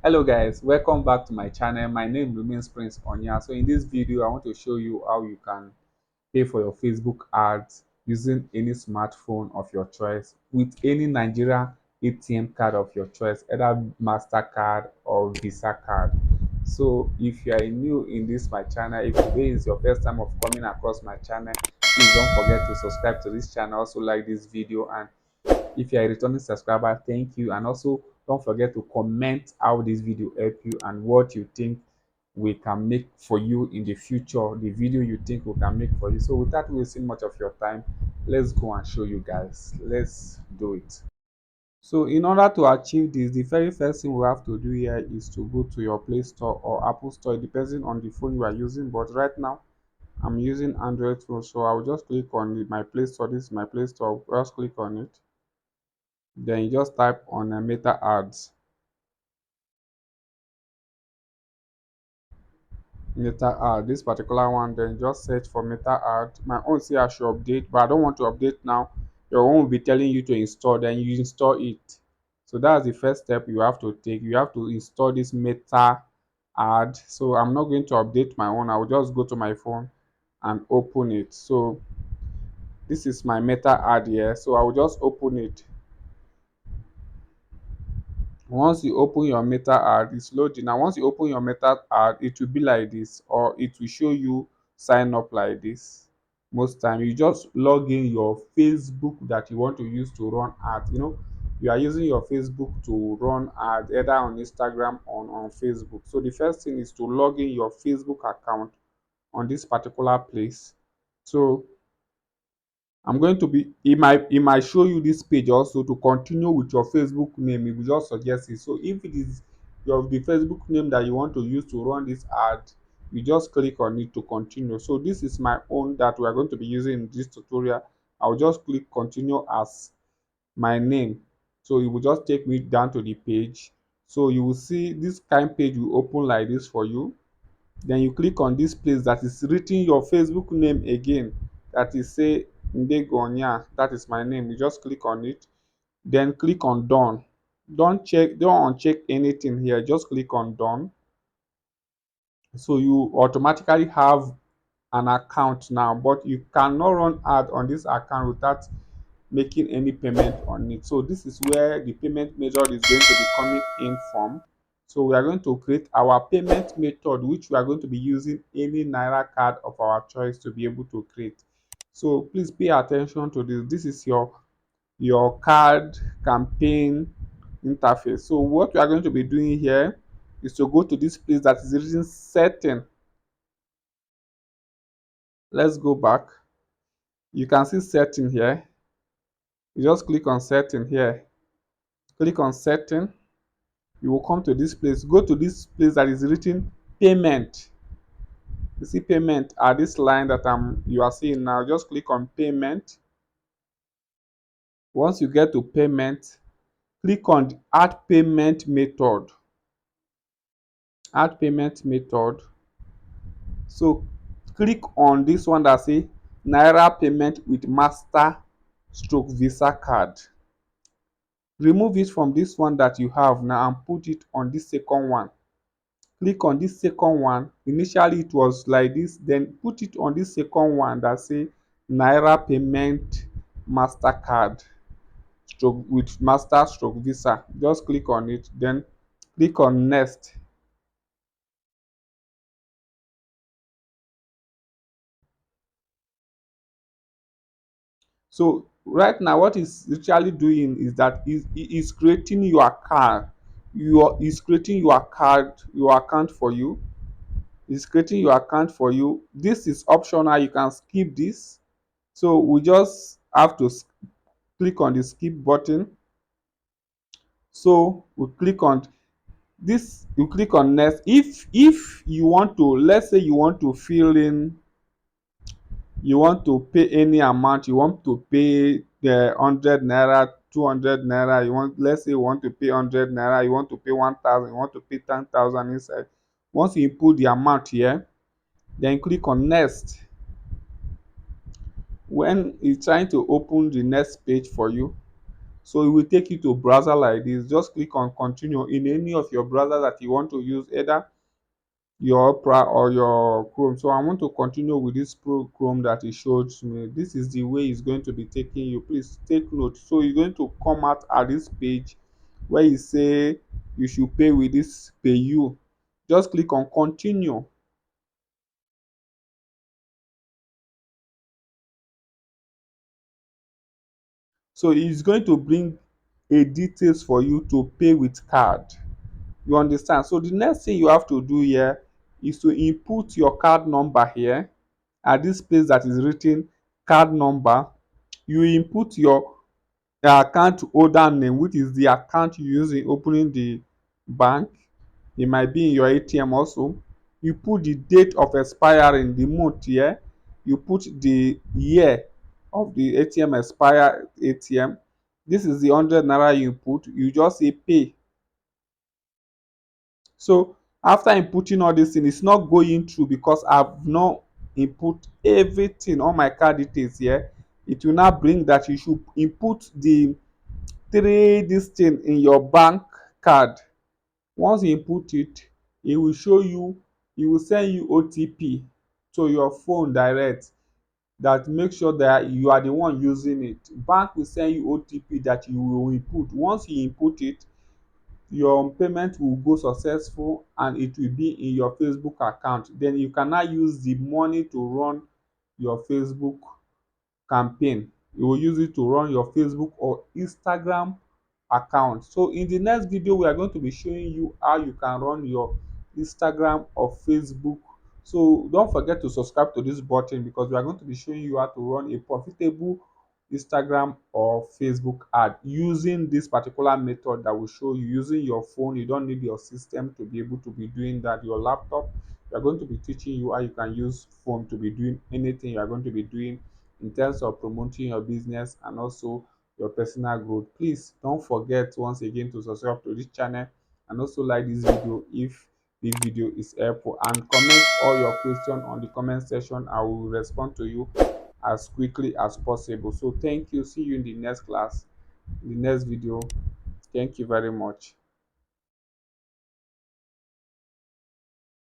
Hello guys, welcome back to my channel. My name remains Prince Onya. So in this video I want to show you how you can pay for your Facebook ads using any smartphone of your choice with any Nigeria ATM card of your choice, either MasterCard or Visa card. So if you are new in this my channel, if today is your first time of coming across my channel, please don't forget to subscribe to this channel, also like this video, and if you are a returning subscriber, thank you. And also don't forget to comment how this video help you and what you think we can make for you in the future, the video you think we can make for you. So without wasting much of your time, let's go and show you guys. Let's do it. So in order to achieve this, the very first thing we have to do here is to go to your Play Store or Apple Store, depending on the phone you are using. But right now I'm using Android phone, so I will just click on my Play Store. This is my Play Store. Just click on it. Then you just type on Meta Ads. Meta Ad, this particular one, then just search for Meta Ad. My own say I should update, but I don't want to update now. Your own will be telling you to install, then you install it. So that's the first step you have to take. You have to install this Meta Ad. So I'm not going to update my own. I will just go to my phone and open it. So this is my Meta Ad here. So I will just open it. Once you open your Meta Ad, it's loading. Now once you open your Meta Ad, it will be like this, or it will show you sign up like this. Most time you just log in your Facebook that you want to use to run ads. You are using your Facebook to run ads either on Instagram or on Facebook. So the first thing is to log in your Facebook account on this particular place. So I'm going to be it might show you this page also to continue with your Facebook name. It will just suggest it. So if it is the Facebook name that you want to use to run this ad, you just click on it to continue. So this is my own that we are going to be using in this tutorial. I'll just click continue as my name. So it will just take me down to the page. So you will see this kind page will open like this for you. Then you click on this place that is written your Facebook name again, that is say Ndegonya, that is my name. You just click on it, then click on done. Don't uncheck anything here, just click on done. So you automatically have an account now, but you cannot run ad on this account without making any payment on it. So this is where the payment method is going to be coming in from. So we are going to create our payment method, which we are going to be using any Naira card of our choice to be able to create. So please pay attention to this. This is your card campaign interface. So what we are going to be doing here is to go to this place that is written setting. Let's go back. You can see setting here. You just click on setting here. Click on setting. You will come to this place. Go to this place that is written payment. You see payment at this line that you are seeing now. Just click on payment. Once you get to payment, click on the add payment method. Add payment method. So click on this one that say Naira payment with Master stroke Visa card. Remove it from this one that you have now and put it on this second one. Click on this second one. Initially it was like this, then put it on this second one that say Naira payment Mastercard stroke with Master stroke Visa. Just click on it, then click on next. So right now what is literally doing is that is creating your card. Is creating your account for you. Is creating your account for you. This is optional. You can skip this. So we just have to click on the skip button. So we click on this. You click on next. If you want to, let's say you want to fill in, you want to pay any amount, you want to pay the 100 naira, 200 naira, you want, let's say you want to pay 100 naira, you want to pay 1,000, you want to pay 10,000 inside. Once you input the amount here, then click on next. When it's trying to open the next page for you, So it will take you to browser like this. Just click on continue in any of your browser that you want to use, either your Opera or your Chrome. So I want to continue with this Pro Chrome that it showed me. This is the way it's going to be taking you. Please take note. So you're going to come out at this page where you say you should pay with this pay you. Just click on continue. So it's going to bring a details for you to pay with card. You understand? So the next thing you have to do here is to input your card number here at this place that is written card number. You input your account holder name, which is the account you use in opening the bank. It might be in your ATM also. You put the date of expiring, the month here. You put the year of the ATM expire ATM. This is the 100 naira you put. You just say pay. So after inputting all this thing, it's not going through because I've not input everything, all my card details here. It will now bring that you should input the three this thing in your bank card. Once you input it, it will show you, it will send you OTP to your phone direct, that make sure that you are the one using it. Bank will send you OTP that you will input. Once you input it, your payment will go successful and it will be in your Facebook account. Then you can now use the money to run your Facebook campaign. You will use it to run your Facebook or Instagram account. So in the next video, we are going to be showing you how you can run your Instagram or Facebook. So don't forget to subscribe to this button, because we are going to be showing you how to run a profitable Instagram or Facebook ad using this particular method that will show you using your phone. You don't need your system to be able to be doing that. Your laptop, we are going to be teaching you how you can use phone to be doing anything you are going to be doing in terms of promoting your business and also your personal growth. Please don't forget once again to subscribe to this channel and also like this video if this video is helpful, and comment all your questions on the comment section. I will respond to you as quickly as possible. So thank you. See you in the next class, in the next video. Thank you very much.